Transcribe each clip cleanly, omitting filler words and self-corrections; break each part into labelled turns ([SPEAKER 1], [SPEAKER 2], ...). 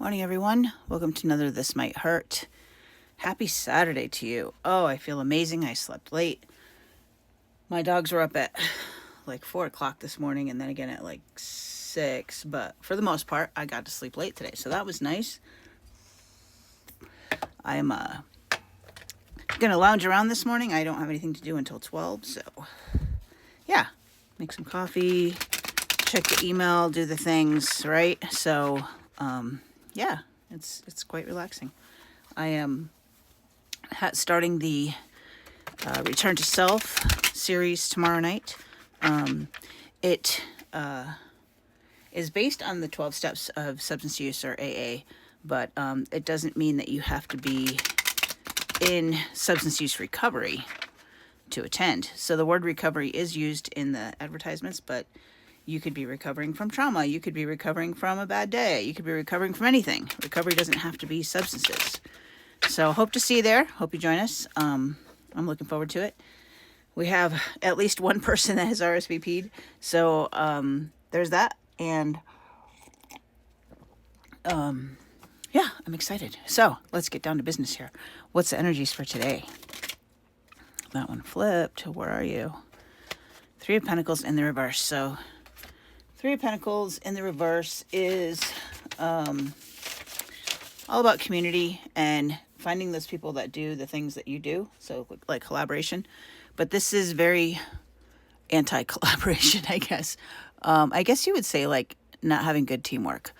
[SPEAKER 1] Morning, everyone. Welcome to another This Might Hurt. Happy Saturday to you. Oh, I feel amazing. I slept late. My dogs were up at like 4 o'clock this morning and then again at like 6. But for the most part, I got to sleep late today. So that was nice. I'm going to lounge around this morning. I don't have anything to do until 12. So yeah, make some coffee, check the email, do the things, right? So yeah, it's quite relaxing. I am starting the Return to Self series tomorrow night. It is based on the 12 steps of substance use, or AA, but it doesn't mean that you have to be in substance use recovery to attend. So the word recovery is used in the advertisements, but you could be recovering from trauma. You could be recovering from a bad day. You could be recovering from anything. Recovery doesn't have to be substances. So hope to see you there. Hope you join us. I'm looking forward to it. We have at least one person that has RSVP'd. So there's that. And yeah, I'm excited. So let's get down to business here. What's the energies for today? That one flipped. Where are you? Three of Pentacles in the reverse. So Three of Pentacles in the reverse is all about community and finding those people that do the things that you do. So like collaboration. But this is very anti-collaboration, I guess. I guess you would say like not having good teamwork.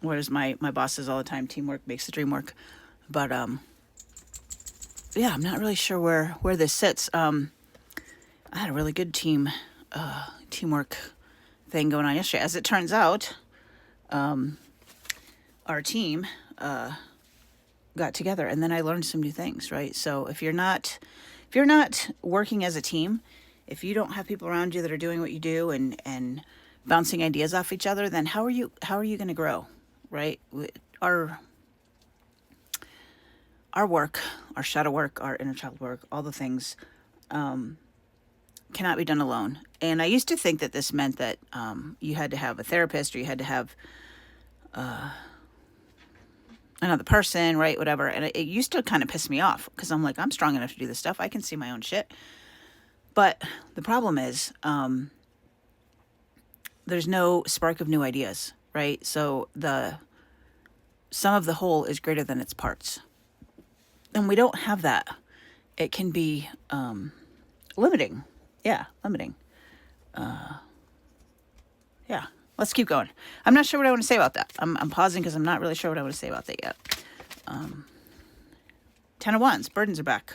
[SPEAKER 1] Whereas my boss says all the time, teamwork makes the dream work. But yeah, I'm not really sure where this sits. I had a really good teamwork thing going on yesterday. As it turns out, our team got together, and then I learned some new things, right? So if you're not working as a team, if you don't have people around you that are doing what you do and bouncing ideas off each other, then how are you going to grow, right? Our work, our shadow work, our inner child work, all the things cannot be done alone. And I used to think that this meant that you had to have a therapist, or you had to have another person, right? Whatever. And it used to kind of piss me off because I'm like, I'm strong enough to do this stuff. I can see my own shit. But the problem is there's no spark of new ideas, right? So the sum of the whole is greater than its parts. And we don't have that. It can be limiting. Yeah, limiting. Yeah, let's keep going. I'm not sure what I want to say about that. I'm pausing because I'm not really sure what I want to say about that yet. 10 of Wands, burdens are back.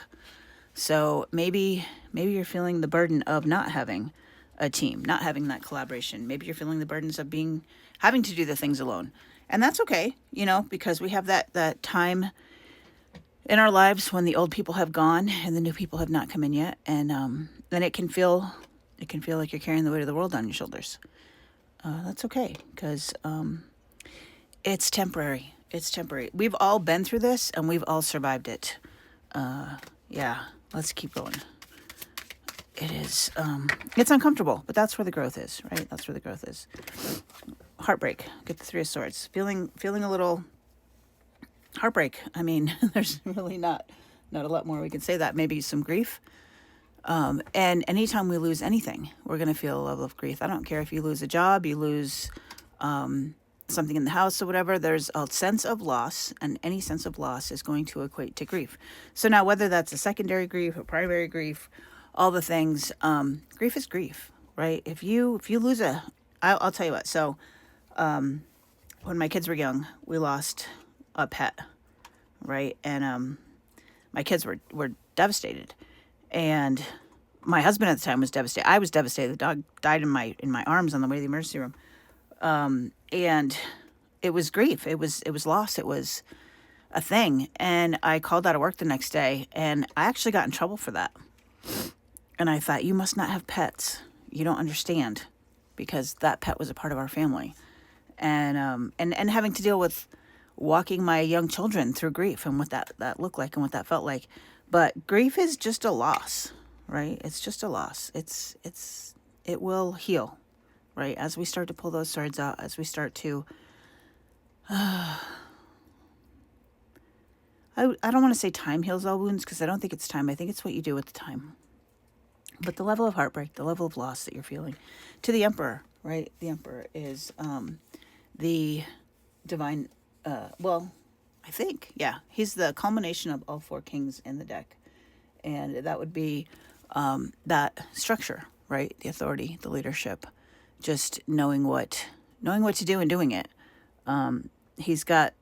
[SPEAKER 1] So maybe you're feeling the burden of not having a team, not having that collaboration. Maybe you're feeling the burdens of having to do the things alone. And that's okay, because we have that time in our lives when the old people have gone and the new people have not come in yet. And then it can feel like you're carrying the weight of the world on your shoulders. That's okay, because it's temporary. It's temporary. We've all been through this, and we've all survived it. Yeah, let's keep going. It is, it's uncomfortable, but that's where the growth is, right? That's where the growth is. Heartbreak. Get the Three of Swords. Feeling a little heartbreak. I mean, there's really not a lot more we can say that. Maybe some grief. And anytime we lose anything, we're going to feel a level of grief. I don't care if you lose a job, you lose something in the house or whatever. There's a sense of loss, and any sense of loss is going to equate to grief. So now, whether that's a secondary grief, a primary grief, all the things, grief is grief, right? If you lose I'll tell you what. So when my kids were young, we lost a pet, right? And my kids were devastated. And my husband at the time was devastated. I was devastated. The dog died in my arms on the way to the emergency room. And it was grief. It was loss. It was a thing. And I called out of work the next day, and I actually got in trouble for that. And I thought, you must not have pets. You don't understand, because that pet was a part of our family. And having to deal with walking my young children through grief and what that looked like and what that felt like. But grief is just a loss, right? It's just a loss. It will heal, right? As we start to pull those swords out, as we start to I don't want to say time heals all wounds, because I don't think it's time. I think it's what you do with the time. But the level of heartbreak, the level of loss that you're feeling, to the Emperor, right? The Emperor is the divine, well, I think, yeah, he's the culmination of all four kings in the deck. And that would be that structure, right? The authority, the leadership, just knowing what to do and doing it. He's got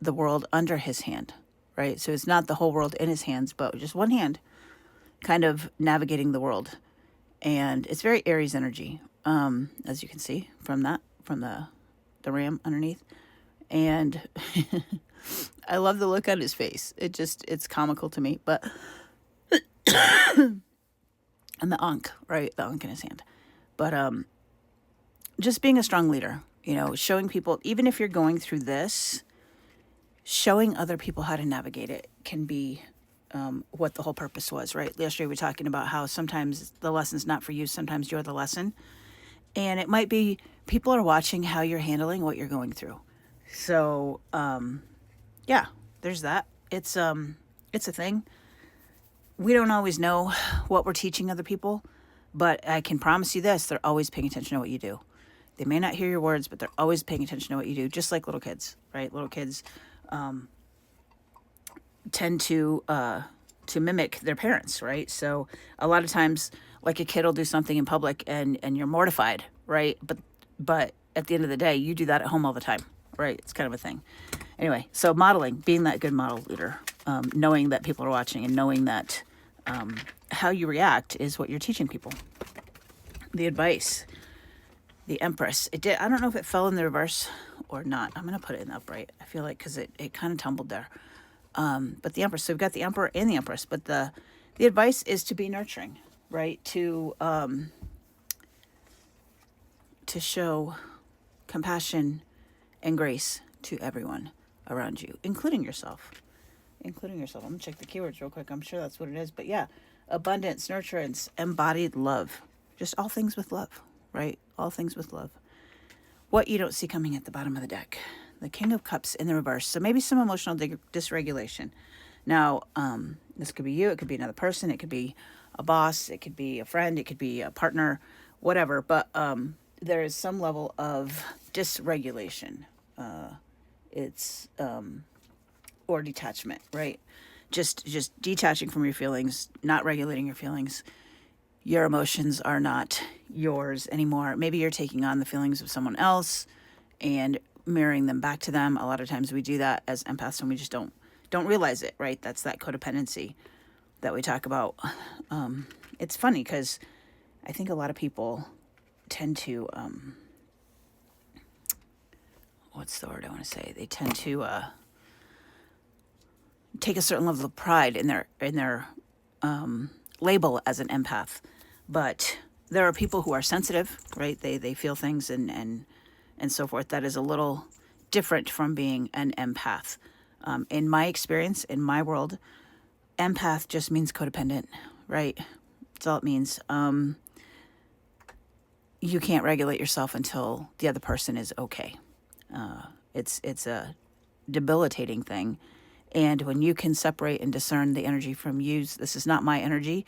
[SPEAKER 1] the world under his hand, right? So it's not the whole world in his hands, but just one hand kind of navigating the world. And it's very Aries energy, as you can see from the ram underneath. And I love the look on his face. It's comical to me, but and the Ankh, right? The Ankh in his hand. But just being a strong leader, showing people, even if you're going through this, showing other people how to navigate it can be what the whole purpose was, right? Yesterday we were talking about how sometimes the lesson's not for you, sometimes you're the lesson. And it might be people are watching how you're handling what you're going through. So, yeah, there's that. It's a thing. We don't always know what we're teaching other people, but I can promise you this, they're always paying attention to what you do. They may not hear your words, but they're always paying attention to what you do, just like little kids, right? Little kids tend to mimic their parents, right? So a lot of times, like a kid will do something in public and you're mortified, right? But at the end of the day, you do that at home all the time, right? It's kind of a thing. Anyway, so modeling, being that good model leader, knowing that people are watching and knowing that how you react is what you're teaching people. The advice, the Empress. I don't know if it fell in the reverse or not. I'm going to put it in the upright. I feel like because it kind of tumbled there. But the Empress, so we've got the Emperor and the Empress, but the advice is to be nurturing, right? To show compassion and grace to everyone around you, including yourself. I'm gonna check the keywords real quick. I'm sure that's what it is, but yeah, abundance, nurturance, embodied love, just all things with love, right? All things with love. What you don't see coming at the bottom of the deck. The King of Cups in the reverse. So maybe some emotional dysregulation. Now, this could be you. It could be another person. It could be a boss. It could be a friend. It could be a partner, whatever. But there is some level of dysregulation. Or detachment, right? Just detaching from your feelings, not regulating your feelings. Your emotions are not yours anymore. Maybe you're taking on the feelings of someone else and mirroring them back to them. A lot of times we do that as empaths and we just don't realize it, right? That's that codependency that we talk about. It's funny because I think a lot of people tend to, what's the word I want to say? They tend to take a certain level of pride in their label as an empath. But there are people who are sensitive, right? They feel things and so forth. That is a little different from being an empath. In my experience, in my world, empath just means codependent, right? That's all it means. You can't regulate yourself until the other person is okay. It's a debilitating thing. And when you can separate and discern the energy from this is not my energy,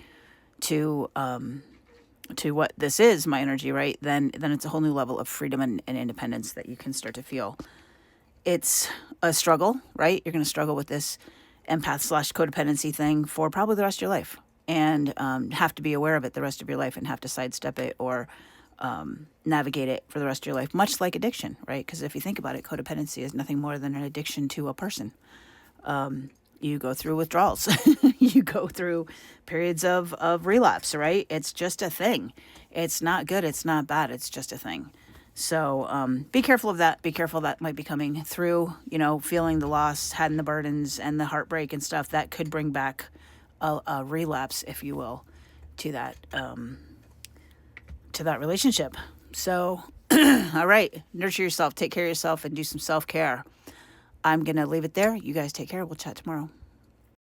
[SPEAKER 1] to what this is my energy, right? Then it's a whole new level of freedom and independence that you can start to feel. It's a struggle, right? You're going to struggle with this empath/codependency thing for probably the rest of your life, and have to be aware of it the rest of your life and have to sidestep it or navigate it for the rest of your life, much like addiction, right? Because if you think about it, codependency is nothing more than an addiction to a person. You go through withdrawals. You go through periods of relapse, right? It's just a thing. It's not good. It's not bad. It's just a thing. So be careful of that. Be careful that might be coming through, feeling the loss, having the burdens and the heartbreak and stuff that could bring back a relapse, if you will, to that relationship. So, all right, nurture yourself, take care of yourself, and do some self-care. I'm going to leave it there. You guys take care. We'll chat tomorrow.